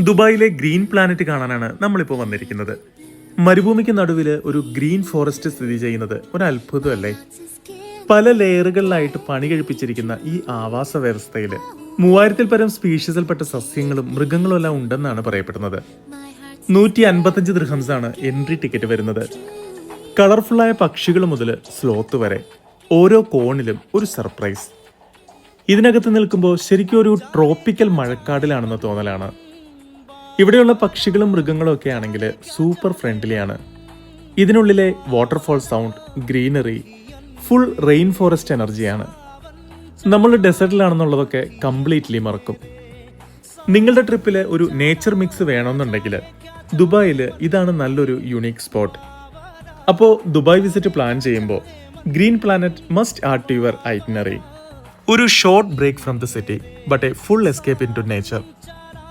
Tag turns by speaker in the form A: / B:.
A: ദുബായിലെ green planet കാണാനാണ് നമ്മളിപ്പോൾ വന്നിരിക്കുന്നത്. മരുഭൂമിക്ക് നടുവിൽ ഒരു ഗ്രീൻ ഫോറസ്റ്റ് സ്ഥിതി ചെയ്യുന്നത് ഒരു അത്ഭുതമല്ലേ? പല ലെയറുകളിലായിട്ട് പണി കഴിപ്പിച്ചിരിക്കുന്ന ഈ ആവാസ വ്യവസ്ഥയിൽ 3000-ൽ പരം സ്പീഷീസിൽപ്പെട്ട സസ്യങ്ങളും മൃഗങ്ങളും എല്ലാം ഉണ്ടെന്നാണ് പറയപ്പെടുന്നത്. 155 ദിർഹംസാണ് എൻട്രി ടിക്കറ്റ് വരുന്നത്. കളർഫുള്ളായ പക്ഷികൾ മുതൽ സ്ലോത്ത് വരെ ഓരോ കോണിലും ഒരു സർപ്രൈസ്. ഇതിനകത്ത് നിൽക്കുമ്പോൾ ശരിക്കും ഒരു ട്രോപ്പിക്കൽ മഴക്കാടിലാണെന്ന് തോന്നലാണ്. ഇവിടെയുള്ള പക്ഷികളും മൃഗങ്ങളും ഒക്കെ ആണെങ്കിൽ സൂപ്പർ ഫ്രണ്ട്ലിയാണ്. ഇതിനുള്ളിലെ waterfall sound, greenery, full rain forest എനർജിയാണ്. നമ്മൾ ഡെസേർട്ടിലാണെന്നുള്ളതൊക്കെ കംപ്ലീറ്റ്ലി മറക്കും. നിങ്ങളുടെ ട്രിപ്പിൽ ഒരു നേച്ചർ മിക്സ് വേണമെന്നുണ്ടെങ്കിൽ ദുബായിൽ ഇതാണ് നല്ലൊരു യുണീക്ക് സ്പോട്ട്. അപ്പോൾ ദുബായ് വിസിറ്റ് പ്ലാൻ ചെയ്യുമ്പോൾ green planet must add to your itinerary. ഒരു short break from the city but a full escape into nature.